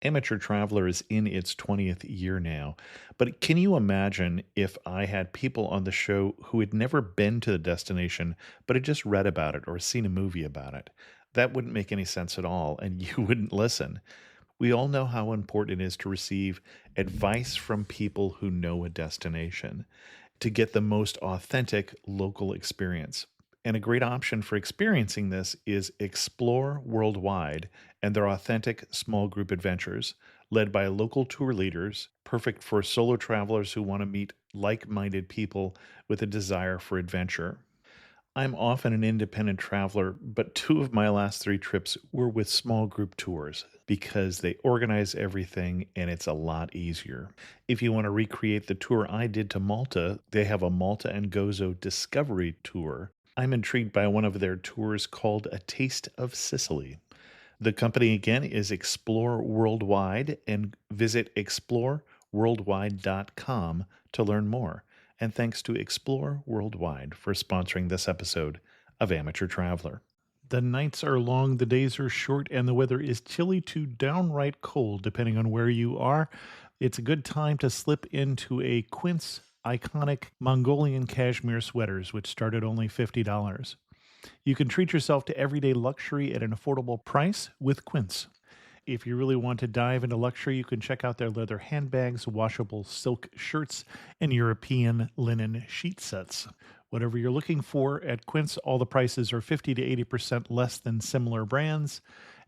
Amateur Traveler is in its 20th year now, but can you imagine if I had people on the show who had never been to the destination, but had just read about it or seen a movie about it? That wouldn't make any sense at all, and you wouldn't listen. We all know how important it is to receive advice from people who know a destination to get the most authentic local experience. And a great option for experiencing this is Explore Worldwide and their authentic small group adventures, led by local tour leaders, perfect for solo travelers who want to meet like minded people with a desire for adventure. I'm often an independent traveler, but two of my last three trips were with small group tours because they organize everything and it's a lot easier. If you want to recreate the tour I did to Malta, they have a Malta and Gozo Discovery Tour. I'm intrigued by one of their tours called A Taste of Sicily. The company again is Explore Worldwide, and visit exploreworldwide.com to learn more. And thanks to Explore Worldwide for sponsoring this episode of Amateur Traveler. The nights are long, the days are short, and the weather is chilly to downright cold, depending on where you are. It's a good time to slip into a Quince iconic Mongolian cashmere sweaters, which start at only $50. You can treat yourself to everyday luxury at an affordable price with Quince. If you really want to dive into luxury, you can check out their leather handbags, washable silk shirts, and European linen sheet sets. Whatever you're looking for at Quince, all the prices are 50 to 80% less than similar brands,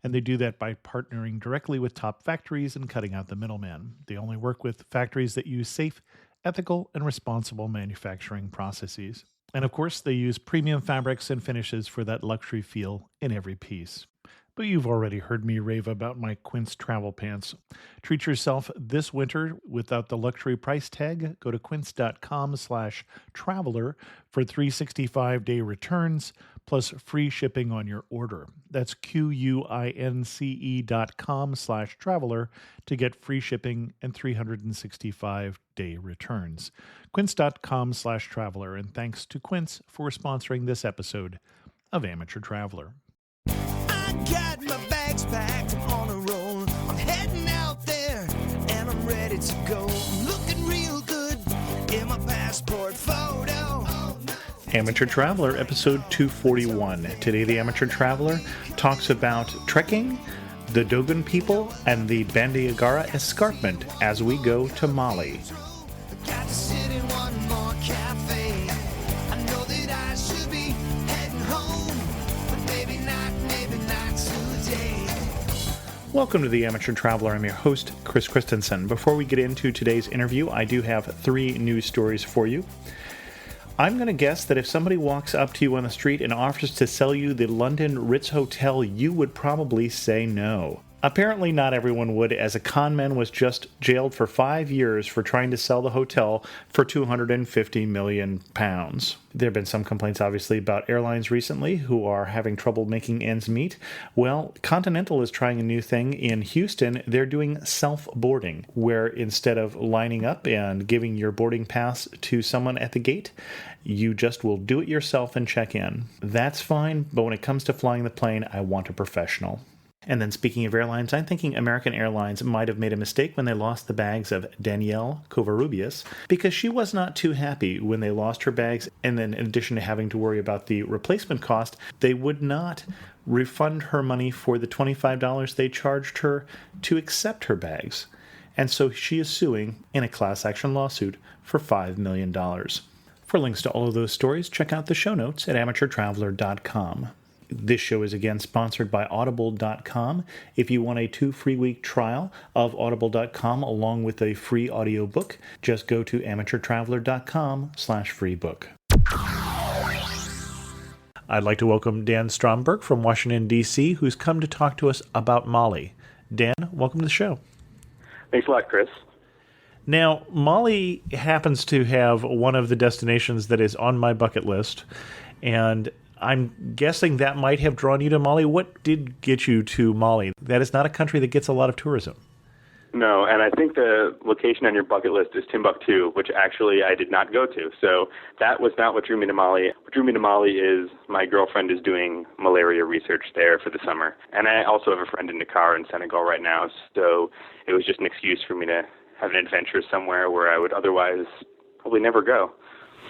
and they do that by partnering directly with top factories and cutting out the middleman. They only work with factories that use safe, ethical, and responsible manufacturing processes. And of course, they use premium fabrics and finishes for that luxury feel in every piece. But you've already heard me rave about my Quince travel pants. Treat yourself this winter without the luxury price tag. Go to quince.com/traveler for 365-day returns plus free shipping on your order. That's QUINCE.com/traveler to get free shipping and 365-day returns. Quince.com/traveler. And thanks to Quince for sponsoring this episode of Amateur Traveler. Got my bags packed, I'm on a roll. I'm heading out there and I'm ready to go. I'm looking real good in my passport photo. Amateur Traveler, episode 241. Today, the Amateur Traveler talks about trekking, the Dogon people, and the Bandiagara Escarpment as we go to Mali. Got to sit in one more cafe. I know that I should be heading home, but maybe not today. Welcome to the Amateur Traveler. I'm your host, Chris Christensen. Before we get into today's interview, I do have three news stories for you. I'm going to guess that if somebody walks up to you on the street and offers to sell you the London Ritz Hotel, you would probably say no. Apparently not everyone would, as a con man was just jailed for 5 years for trying to sell the hotel for £250 million. There have been some complaints, obviously, about airlines recently who are having trouble making ends meet. Well, Continental is trying a new thing in Houston. They're doing self-boarding, where instead of lining up and giving your boarding pass to someone at the gate, you just will do it yourself and check in. That's fine, but when it comes to flying the plane, I want a professional. And then speaking of airlines, I'm thinking American Airlines might have made a mistake when they lost the bags of Danielle Covarrubias, because she was not too happy when they lost her bags, and then in addition to having to worry about the replacement cost, they would not refund her money for the $25 they charged her to accept her bags. And so she is suing in a class action lawsuit for $5 million. For links to all of those stories, check out the show notes at amateurtraveler.com. This show is again sponsored by Audible.com. If you want a 2 free-week trial of Audible.com along with a free audiobook, just go to amateurtraveler.com/freebook. I'd like to welcome Dan Stromberg from Washington, D.C., who's come to talk to us about Mali. Dan, welcome to the show. Thanks a lot, Chris. Now, Mali happens to have one of the destinations that is on my bucket list, and I'm guessing that might have drawn you to Mali. What did get you to Mali? That is not a country that gets a lot of tourism. No, and I think the location on your bucket list is Timbuktu, which actually I did not go to. So that was not what drew me to Mali. What drew me to Mali is my girlfriend is doing malaria research there for the summer. And I also have a friend in Dakar in Senegal right now. So it was just an excuse for me to have an adventure somewhere where I would otherwise probably never go.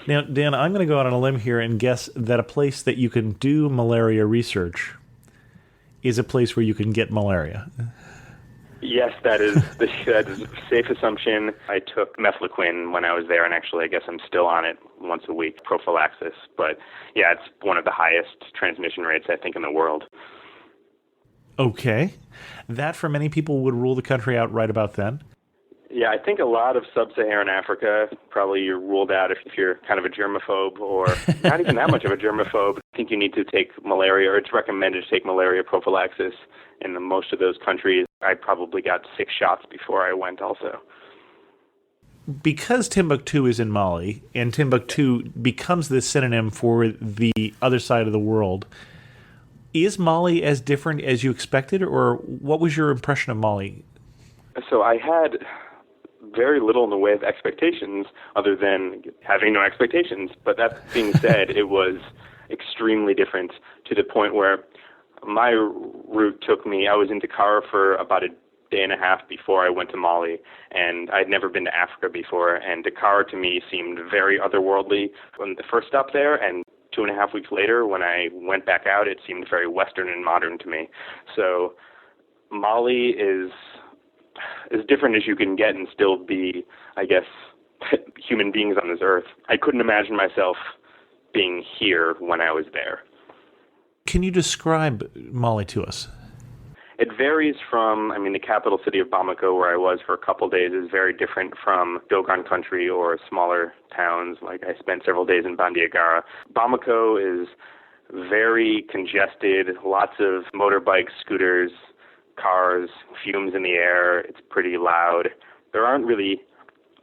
Now, Dan, I'm going to go out on a limb here and guess that a place that you can do malaria research is a place where you can get malaria. Yes, that is a safe assumption. I took mefloquine when I was there, and actually I guess I'm still on it once a week, prophylaxis. But yeah, it's one of the highest transmission rates, I think, in the world. Okay. That, for many people, would rule the country out right about then. Yeah, I think a lot of sub-Saharan Africa, probably you're ruled out if you're kind of a germaphobe or not even that much of a germaphobe. I think you need to take malaria, or it's recommended to take malaria prophylaxis in most of those countries. I probably got 6 shots before I went also. Because Timbuktu is in Mali, and Timbuktu becomes this synonym for the other side of the world, is Mali as different as you expected, or what was your impression of Mali? So I had very little in the way of expectations other than having no expectations. But that being said, it was extremely different to the point where my route took me, I was in Dakar for about a day and a half before I went to Mali, and I'd never been to Africa before, and Dakar to me seemed very otherworldly when the first stop there, and 2.5 weeks later when I went back out, it seemed very Western and modern to me. So Mali is as different as you can get and still be, I guess, human beings on this earth. I couldn't imagine myself being here when I was there. Can you describe Mali to us? It varies from, the capital city of Bamako, where I was for a couple days, is very different from Dogon country or smaller towns. Like I spent several days in Bandiagara. Bamako is very congested, lots of motorbikes, scooters, cars, fumes in the air. It's pretty loud. There aren't really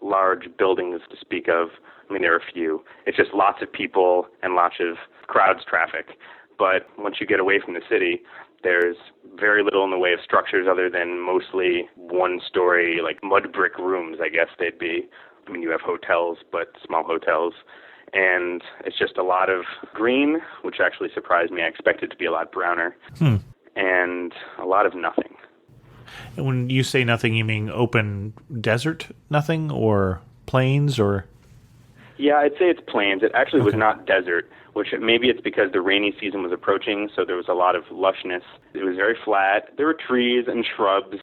large buildings to speak of. There are a few. It's just lots of people and lots of crowds, traffic. But once you get away from the city, there's very little in the way of structures other than mostly one-story, like mud brick rooms, I guess they'd be. You have hotels, but small hotels. And it's just a lot of green, which actually surprised me. I expected it to be a lot browner. And a lot of nothing. And when you say nothing, you mean open desert nothing, or plains, or? Yeah, I'd say it's plains. It actually was not desert, which maybe it's because the rainy season was approaching, so there was a lot of lushness. It was very flat. There were trees and shrubs,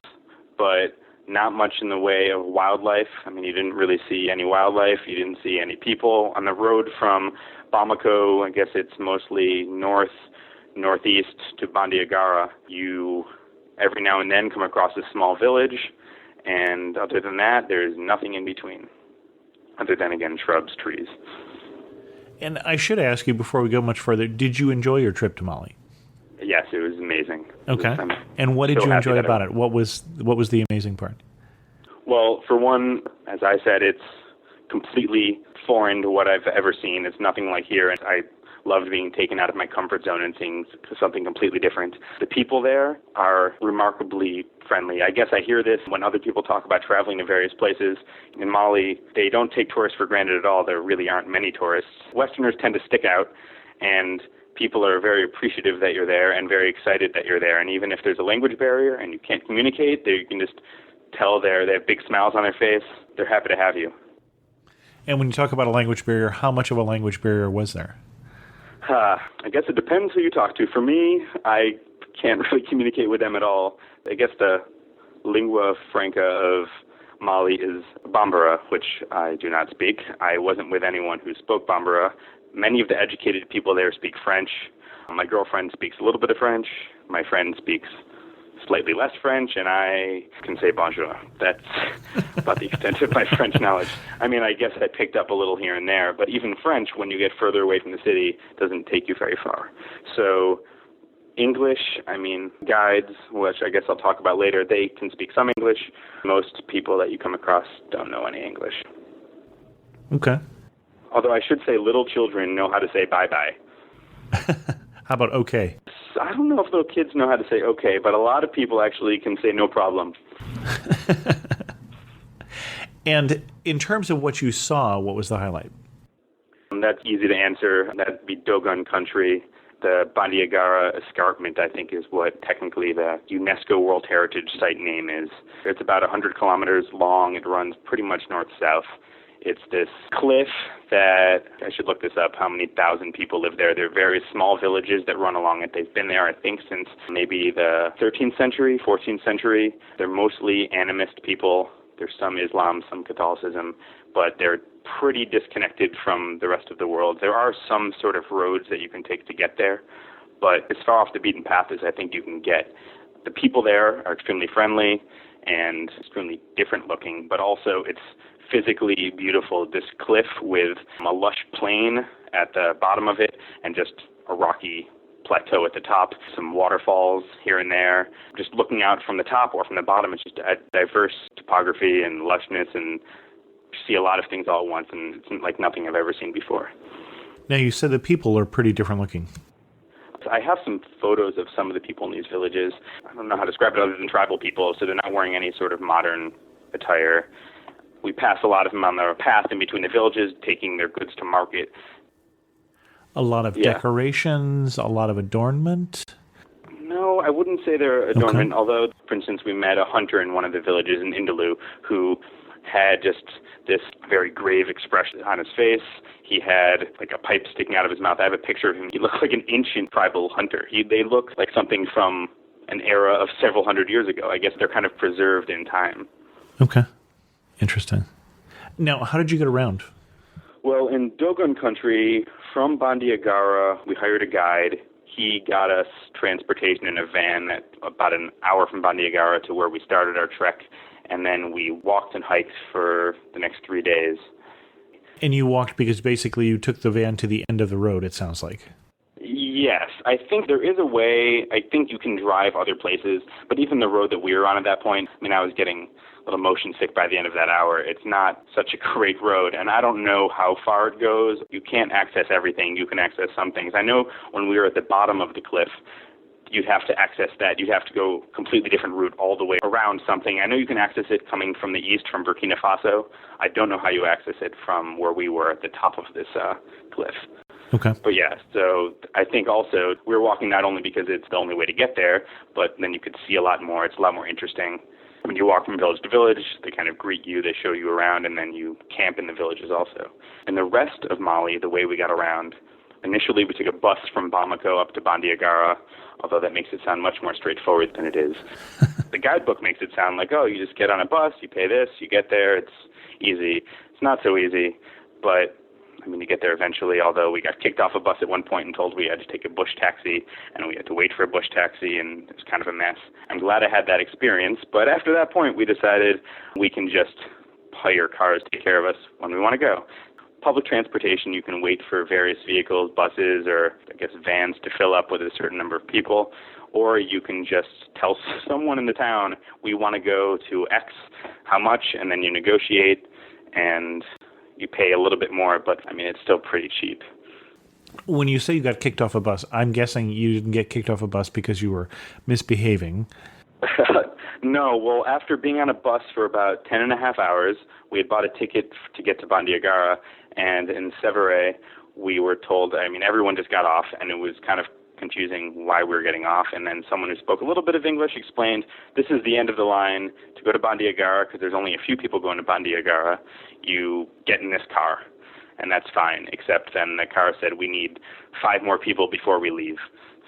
but not much in the way of wildlife. You didn't really see any wildlife. You didn't see any people. On the road from Bamako, I guess it's mostly northeast to Bandiagara, you every now and then come across a small village, and other than that, there's nothing in between, other than, again, shrubs, trees. And I should ask you before we go much further, did you enjoy your trip to Mali? Yes, it was amazing. Okay. And what did you enjoy about it? What was the amazing part? Well, for one, as I said, it's completely foreign to what I've ever seen. It's nothing like here, and I loved being taken out of my comfort zone and seeing something completely different. The people there are remarkably friendly. I guess I hear this when other people talk about traveling to various places. In Mali, they don't take tourists for granted at all. There really aren't many tourists. Westerners tend to stick out, and people are very appreciative that you're there and very excited that you're there. And even if there's a language barrier and you can't communicate, you can just tell they have big smiles on their face. They're happy to have you. And when you talk about a language barrier, how much of a language barrier was there? I guess it depends who you talk to. For me, I can't really communicate with them at all. I guess the lingua franca of Mali is Bambara, which I do not speak. I wasn't with anyone who spoke Bambara. Many of the educated people there speak French. My girlfriend speaks a little bit of French. My friend speaks slightly less French, and I can say bonjour. That's about the extent of my French knowledge. I guess I picked up a little here and there, but even French, when you get further away from the city, doesn't take you very far. So English, guides, which I guess I'll talk about later, they can speak some English. Most people that you come across don't know any English. Okay. Although I should say little children know how to say bye-bye. How about okay? I don't know if little kids know how to say okay, but a lot of people actually can say no problem. And in terms of what you saw, what was the highlight? That's easy to answer. That'd be Dogon country. The Bandiagara Escarpment, I think, is what technically the UNESCO World Heritage Site name is. It's about 100 kilometers long. It runs pretty much north-south. It's this cliff that, I should look this up, how many thousand people live there. There are various small villages that run along it. They've been there, I think, since maybe the 13th century, 14th century. They're mostly animist people. There's some Islam, some Catholicism, but they're pretty disconnected from the rest of the world. There are some sort of roads that you can take to get there, but as far off the beaten path as I think you can get. The people there are extremely friendly and extremely different looking, but also it's physically beautiful. This cliff with a lush plain at the bottom of it and just a rocky plateau at the top, some waterfalls here and there. Just looking out from the top or from the bottom, it's just a diverse topography and lushness, and see a lot of things all at once, and it's like nothing I've ever seen before. Now, you said the people are pretty different looking. I have some photos of some of the people in these villages. I don't know how to describe it other than tribal people, so they're not wearing any sort of modern attire. We pass a lot of them on their path in between the villages, taking their goods to market. A lot of decorations, a lot of adornment? No, I wouldn't say they're adornment, Okay. although, for instance, we met a hunter in one of the villages in Indaloo who had just this very grave expression on his face. He had like a pipe sticking out of his mouth. I have a picture of him. He looked like an ancient tribal hunter. They look like something from an era of several hundred years ago. I guess they're kind of preserved in time. Okay. Interesting. Now, how did you get around? Well, in Dogon country, from Bandiagara, we hired a guide. He got us transportation in a van at about an hour from Bandiagara to where we started our trek, and then we walked and hiked for the next 3 days. And you walked because basically you took the van to the end of the road, it sounds like. Yes, I think there is a way. I think you can drive other places, but even the road that we were on at that point, I mean, I was getting a little motion sick by the end of that hour. It's not such a great road, and I don't know how far it goes. You can't access everything. You can access some things. I know when we were at the bottom of the cliff, you'd have to access that. You'd have to go a completely different route all the way around something. I know you can access it coming from the east from Burkina Faso. I don't know how you access it from where we were at the top of this cliff. Okay. But yeah, so I think also we were walking not only because it's the only way to get there, but then you could see a lot more. It's a lot more interesting. When you walk from village to village, they kind of greet you, they show you around, and then you camp in the villages also. And the rest of Mali, the way we got around, initially we took a bus from Bamako up to Bandiagara, although that makes it sound much more straightforward than it is. The guidebook makes it sound like, oh, you just get on a bus, you pay this, you get there, it's easy. It's not so easy, but I mean, you get there eventually, although we got kicked off a bus at one point and told we had to take a bush taxi, and we had to wait for a bush taxi, and it was kind of a mess. I'm glad I had that experience, but after that point, we decided we can just hire cars to take care of us when we want to go. Public transportation, you can wait for various vehicles, buses, or I guess vans to fill up with a certain number of people, or you can just tell someone in the town, we want to go to X, how much, and then you negotiate, and you pay a little bit more, but I mean, it's still pretty cheap. When you say you got kicked off a bus, I'm guessing you didn't get kicked off a bus because you were misbehaving. No, well, after being on a bus for about 10 and a half hours, we had bought a ticket to get to Bandiagara, and in Sévaré, we were told, I mean, everyone just got off, and it was kind of confusing why we were getting off, and then someone who spoke a little bit of English explained, this is the end of the line to go to Bandiagara, because there's only a few people going to Bandiagara. You get in this car, and that's fine, except then the car said we need 5 more people before we leave.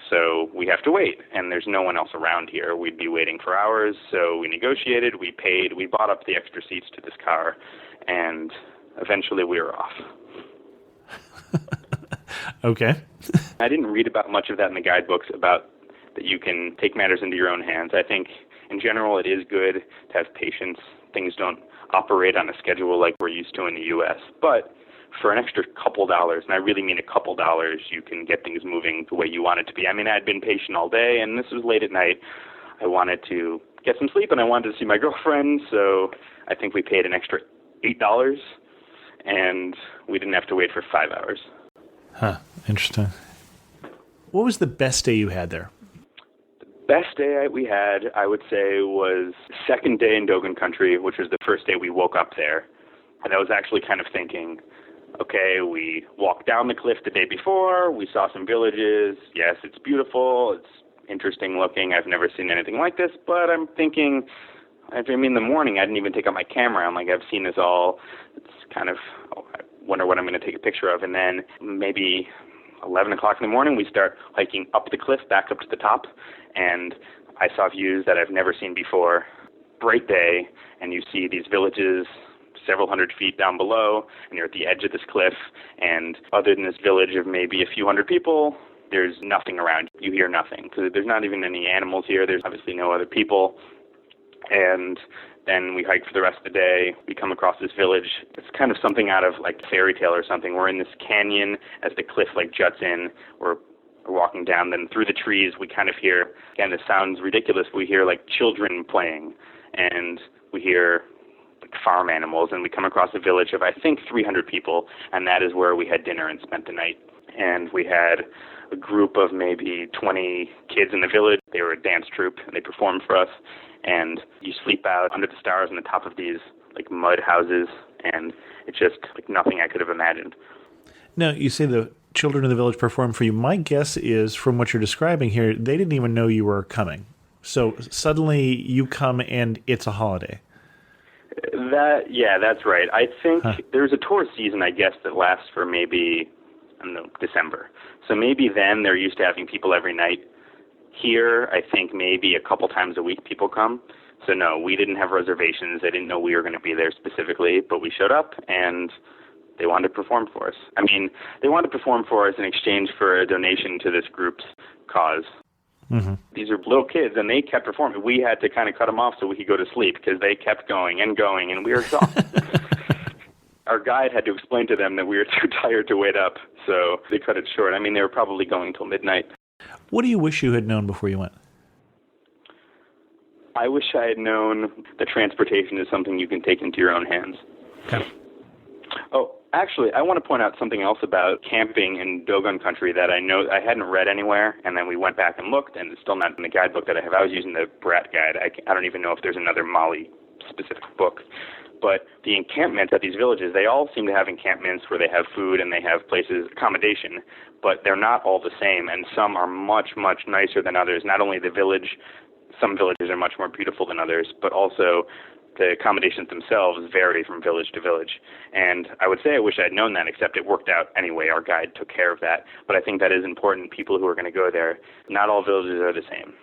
So we have to wait, and there's no one else around here. We'd be waiting for hours, so we negotiated, we paid, we bought up the extra seats to this car, and eventually we were off. Okay. I didn't read about much of that in the guidebooks about that you can take matters into your own hands. I think in general it is good to have patience. Things don't operate on a schedule like we're used to in the U.S. But for an extra couple dollars, and I really mean a couple dollars, you can get things moving the way you want it to be. I mean, I'd been patient all day, and this was late at night. I wanted to get some sleep, and I wanted to see my girlfriend, so I think we paid an extra $8, and we didn't have to wait for 5 hours. Huh. Interesting. What was the best day you had there? best day we had, I would say, was second day in Dogon country, which was the first day we woke up there. And I was actually kind of thinking, okay, we walked down the cliff the day before, we saw some villages. Yes, it's beautiful, it's interesting looking. I've never seen anything like this, but I'm thinking, in the morning, I didn't even take out my camera. I'm like, I've seen this all. It's kind of, I wonder what I'm going to take a picture of. And then maybe 11 o'clock in the morning, we start hiking up the cliff, back up to the top, and I saw views that I've never seen before. Bright day, and you see these villages several hundred feet down below, and you're at the edge of this cliff, and other than this village of maybe a few hundred people, there's nothing around. You hear nothing, because there's not even any animals here. There's obviously no other people. And then we hike for the rest of the day. We come across this village. It's kind of something out of like a fairy tale or something. We're in this canyon as the cliff like juts in. We're walking down. Then through the trees, we kind of hear, again, this sounds ridiculous, but we hear like children playing. And we hear like farm animals. And we come across a village of, I think, 300 people. And that is where we had dinner and spent the night. And we had a group of maybe 20 kids in the village. They were a dance troupe, and they performed for us. And you sleep out under the stars on the top of these like mud houses, and it's just like nothing I could have imagined. Now, you say the children of the village performed for you. My guess is, from what you're describing here, they didn't even know you were coming. So suddenly you come and it's a holiday. Yeah, that's right. I think there's a tourist season, I guess, that lasts for maybe, I don't know, December. So maybe then they're used to having people every night. Here, I think maybe a couple times a week people come. So no, we didn't have reservations. They didn't know we were going to be there specifically, but we showed up and they wanted to perform for us. I mean, they wanted to perform for us in exchange for a donation to this group's cause. Mm-hmm. These are little kids, and they kept performing. We had to kind of cut them off so we could go to sleep because they kept going, and we were exhausted. Our guide had to explain to them that we were too tired to wait up, so they cut it short. I mean, they were probably going till midnight. What do you wish you had known before you went? I wish I had known that transportation is something you can take into your own hands. Okay. Oh, actually, I want to point out something else about camping in Dogon country that I know I hadn't read anywhere, and then we went back and looked, and it's still not in the guidebook that I have. I was using the Brat guide. I don't even know if there's another Mali-specific book. But the encampments at these villages, they all seem to have encampments where they have food and they have places, accommodation, but they're not all the same, and some are much, much nicer than others. Not only the village, some villages are much more beautiful than others, but also the accommodations themselves vary from village to village. And I would say I wish I had known that, except it worked out anyway. Our guide took care of that. But I think that is important. People who are going to go there, not all villages are the same.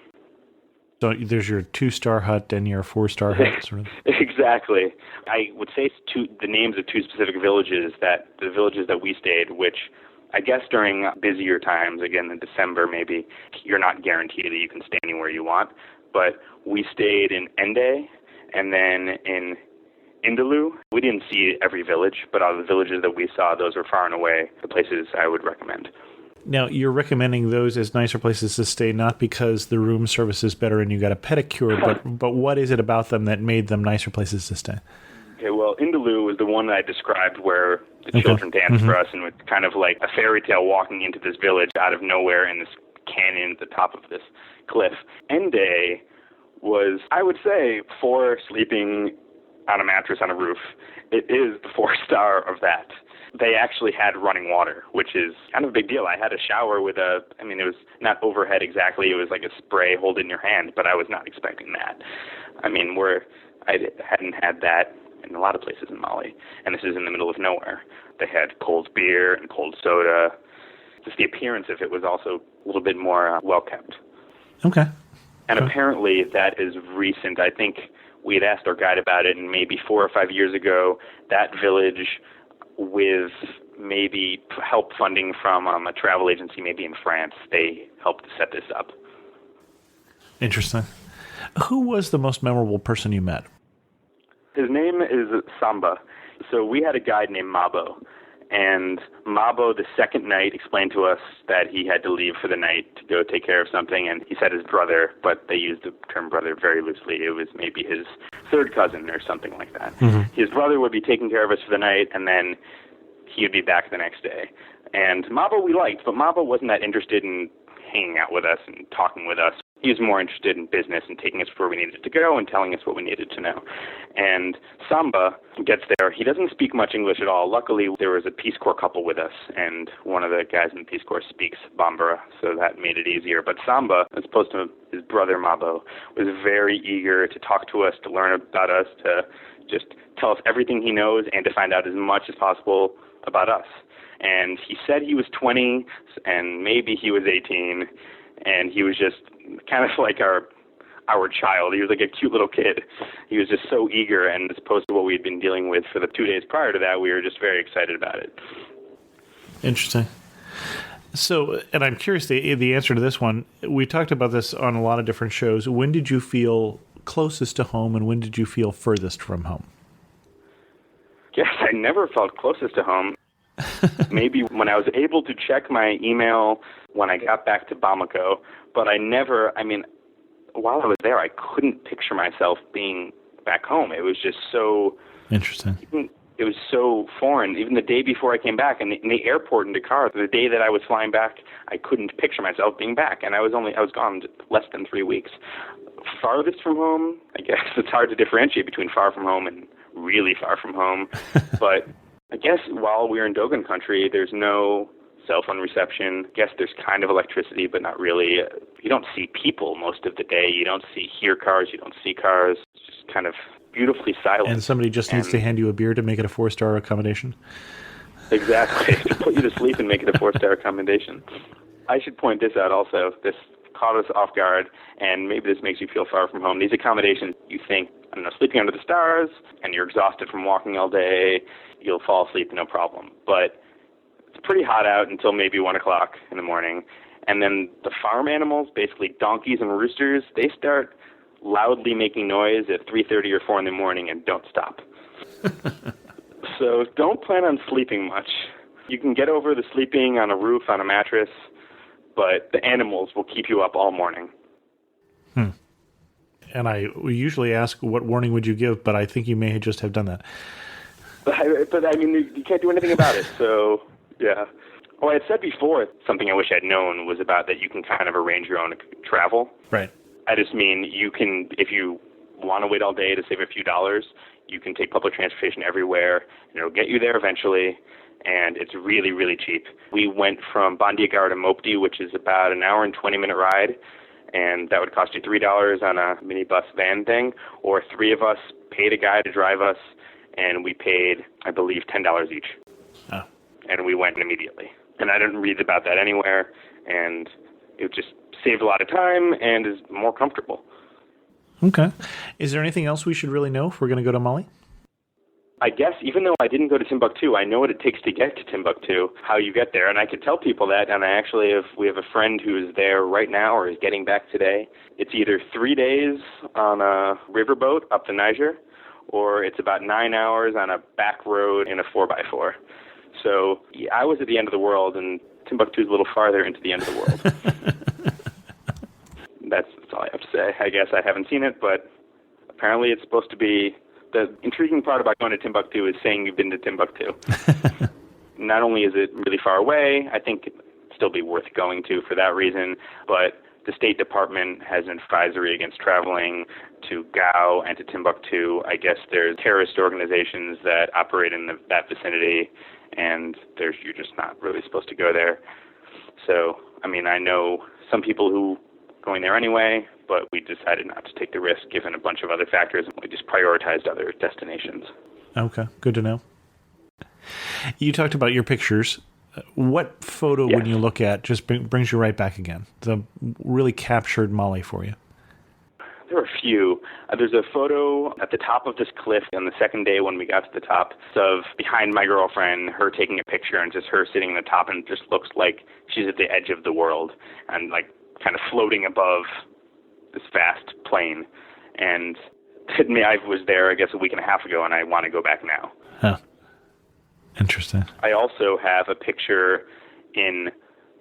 So there's your 2-star hut and your 4-star hut, sort of. Exactly. I would say the names of 2 specific villages, the villages that we stayed, which I guess during busier times, again in December maybe, you're not guaranteed that you can stay anywhere you want. But we stayed in Ende and then in Indaloo. We didn't see every village, but all the villages that we saw, those were far and away the places I would recommend. Now, you're recommending those as nicer places to stay, not because the room service is better and you got a pedicure, but what is it about them that made them nicer places to stay? Okay, well, Indaloo was the one that I described where the children danced for us, and it's kind of like a fairy tale walking into this village out of nowhere in this canyon at the top of this cliff. Ende was, I would say, for sleeping on a mattress on a roof, it is the 4-star of that. They actually had running water, which is kind of a big deal. I had a shower with it was not overhead exactly. It was like a spray hold in your hand, but I was not expecting that. I hadn't had that in a lot of places in Mali, and this is in the middle of nowhere. They had cold beer and cold soda. Just the appearance of it was also a little bit more well-kept. Okay. And apparently that is recent. I think we had asked our guide about it, and maybe 4 or 5 years ago, that village, with maybe help funding from a travel agency, maybe in France, they helped to set this up. Interesting. Who was the most memorable person you met? His name is Samba. So we had a guide named Mabo. And Mabo, the second night, explained to us that he had to leave for the night to go take care of something. And he said his brother, but they used the term brother very loosely. It was maybe his third cousin or something like that. Mm-hmm. His brother would be taking care of us for the night, and then he would be back the next day. And Mabo we liked, but Mabo wasn't that interested in hanging out with us and talking with us. He was more interested in business and taking us where we needed to go and telling us what we needed to know. And Samba gets there. He doesn't speak much English at all. Luckily, there was a Peace Corps couple with us, and one of the guys in the Peace Corps speaks Bambara, so that made it easier. But Samba, as opposed to his brother Mabo, was very eager to talk to us, to learn about us, to just tell us everything he knows and to find out as much as possible about us. And he said he was 20 and maybe he was 18, and he was just kind of like our child. He was like a cute little kid. He was just so eager, and as opposed to what we had been dealing with for the 2 days prior to that, we were just very excited about it. Interesting. So, and I'm curious the answer to this one. We talked about this on a lot of different shows. When did you feel closest to home, and when did you feel furthest from home? Yes, I never felt closest to home. Maybe when I was able to check my email when I got back to Bamako, but while I was there, I couldn't picture myself being back home. It was just so... Interesting. It was so foreign. Even the day before I came back, in the airport in Dakar, the day that I was flying back, I couldn't picture myself being back, and I was gone less than 3 weeks. Farthest from home, I guess it's hard to differentiate between far from home and really far from home, but I guess while we're in Dogon country, there's no cell phone reception. I guess there's kind of electricity, but not really. You don't see people most of the day. You don't hear cars. You don't see cars. It's just kind of beautifully silent. And somebody just needs to hand you a beer to make it a 4-star accommodation? Exactly. To put you to sleep and make it a 4-star accommodation. I should point this out also. This caught us off guard, and maybe this makes you feel far from home. These accommodations, you think, I don't know, sleeping under the stars, and you're exhausted from walking all day, you'll fall asleep no problem. But it's pretty hot out until maybe 1 o'clock in the morning. And then the farm animals, basically donkeys and roosters, they start loudly making noise at 3:30 or 4 in the morning and don't stop. So don't plan on sleeping much. You can get over the sleeping on a roof, on a mattress, but the animals will keep you up all morning. And we usually ask, what warning would you give? But I think you may just have done that. But you can't do anything about it, so, yeah. Well, I had said before, something I wish I'd known was about that you can kind of arrange your own travel. Right. I just mean you can, if you want to wait all day to save a few dollars, you can take public transportation everywhere, and it'll get you there eventually, and it's really, really cheap. We went from Bandiagara to Mopti, which is about an hour and 20-minute ride, and that would cost you $3 on a minibus van thing, or 3 of us paid a guy to drive us, and we paid, I believe, $10 each. Oh. And we went immediately. And I didn't read about that anywhere, and it just saved a lot of time and is more comfortable. Okay. Is there anything else we should really know if we're going to go to Mali? I guess even though I didn't go to Timbuktu, I know what it takes to get to Timbuktu, how you get there, and I could tell people that, and we have a friend who is there right now or is getting back today. It's either 3 days on a riverboat up the Niger, or it's about 9 hours on a back road in a 4x4. So I was at the end of the world, and Timbuktu is a little farther into the end of the world. That's all I have to say. I guess I haven't seen it, but apparently it's supposed to be... The intriguing part about going to Timbuktu is saying you've been to Timbuktu. Not only is it really far away, I think it'd still be worth going to for that reason, but the State Department has an advisory against traveling to Gao and to Timbuktu. I guess there's terrorist organizations that operate in that vicinity, and you're just not really supposed to go there. So, I know some people who are going there anyway, but we decided not to take the risk given a bunch of other factors, and we just prioritized other destinations. Okay, good to know. You talked about your pictures. What photo, when you look at, just brings you right back again? The really captured Mali for you? There are a few. There's a photo at the top of this cliff on the second day when we got to the top of behind my girlfriend, her taking a picture, and just her sitting on the top, and it just looks like she's at the edge of the world and like kind of floating above this vast plain. And I was there, I guess, a week and a half ago, and I want to go back now. Huh. Interesting. I also have a picture in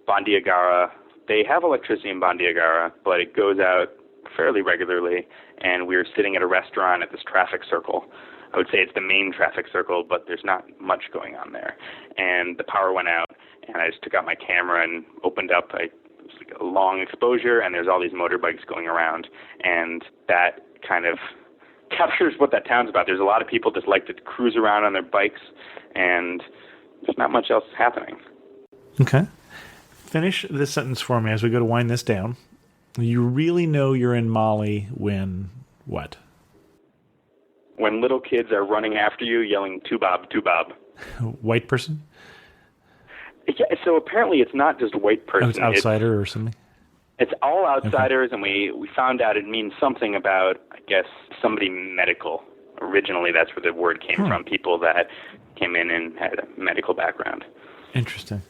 Bandiagara. They have electricity in Bandiagara, but it goes out fairly regularly, and we were sitting at a restaurant at this traffic circle. I would say it's the main traffic circle, but there's not much going on there. And the power went out, and I just took out my camera and opened up it's like a long exposure, and there's all these motorbikes going around, and that kind of captures what that town's about. There's a lot of people just like to cruise around on their bikes, and there's not much else happening. Okay. Finish this sentence for me as we go to wind this down. You really know you're in Mali when what? When little kids are running after you yelling, "Tubab, Tubab." White person? Yeah, so apparently it's not just white person. Oh, it's outsider or something? It's all outsiders, and we found out it means something about, I guess, somebody medical. Originally, that's where the word came from, people that came in and had a medical background. Interesting.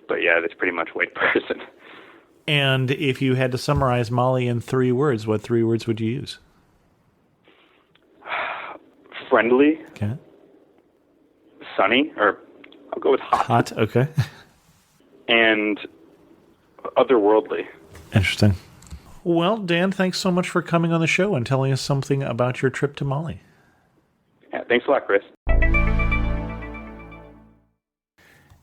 But yeah, that's pretty much white person. And if you had to summarize Mali in 3 words, what 3 words would you use? Friendly. Okay. Sunny, or I'll go with hot. Hot, okay. And otherworldly. Interesting. Well, Dan, thanks so much for coming on the show and telling us something about your trip to Mali. Yeah, thanks a lot, Chris.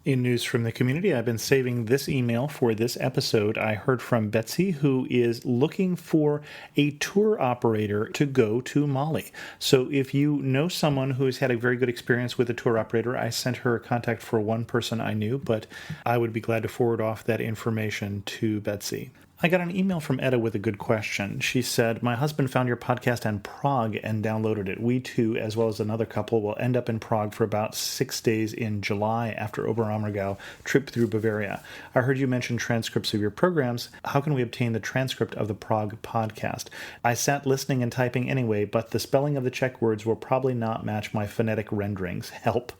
In news from the community, I've been saving this email for this episode. I heard from Betsy, who is looking for a tour operator to go to Mali. So if you know someone who has had a very good experience with a tour operator, I sent her a contact for one person I knew, but I would be glad to forward off that information to Betsy. I got an email from Etta with a good question. She said, "My husband found your podcast in Prague and downloaded it. We two, as well as another couple, will end up in Prague for about 6 days in July after Oberammergau trip through Bavaria. I heard you mention transcripts of your programs. How can we obtain the transcript of the Prague podcast? I sat listening and typing anyway, but the spelling of the Czech words will probably not match my phonetic renderings. Help."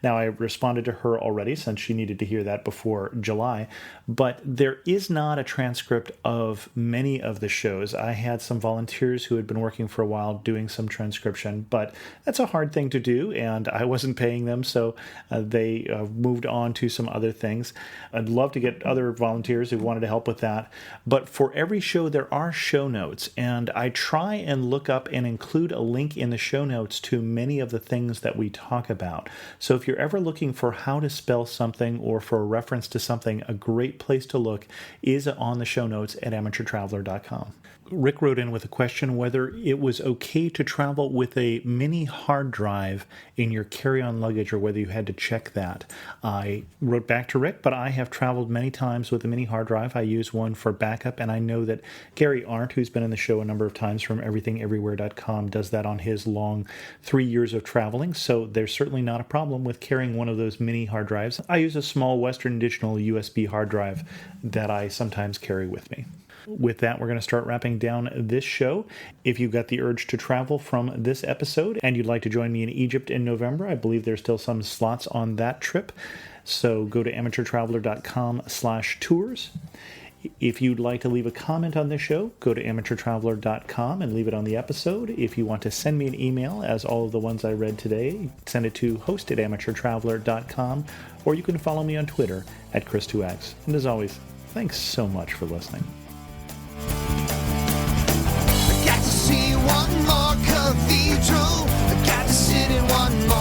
Now, I responded to her already since she needed to hear that before July, but there is not a transcript of many of the shows. I had some volunteers who had been working for a while doing some transcription, but that's a hard thing to do, and I wasn't paying them, so they moved on to some other things. I'd love to get other volunteers who wanted to help with that, but for every show there are show notes, and I try and look up and include a link in the show notes to many of the things that we talk about. So if you're ever looking for how to spell something or for a reference to something, a great place to look is on the show notes at amateurtraveler.com. Rick wrote in with a question whether it was okay to travel with a mini hard drive in your carry-on luggage or whether you had to check that. I wrote back to Rick, but I have traveled many times with a mini hard drive. I use one for backup, and I know that Gary Arndt, who's been in the show a number of times from everythingeverywhere.com, does that on his long 3 years of traveling, so there's certainly not a problem with carrying one of those mini hard drives. I use a small Western Digital USB hard drive that I sometimes carry with me. With that, we're going to start wrapping down this show. If you've got the urge to travel from this episode and you'd like to join me in Egypt in November, I believe there's still some slots on that trip. So go to amateurtraveler.com/tours. If you'd like to leave a comment on this show, go to amateurtraveler.com and leave it on the episode. If you want to send me an email, as all of the ones I read today, send it to host@amateurtraveler.com, or you can follow me on Twitter @Chris2X. And as always, thanks so much for listening. I got to see one more cathedral. I got to sit in one more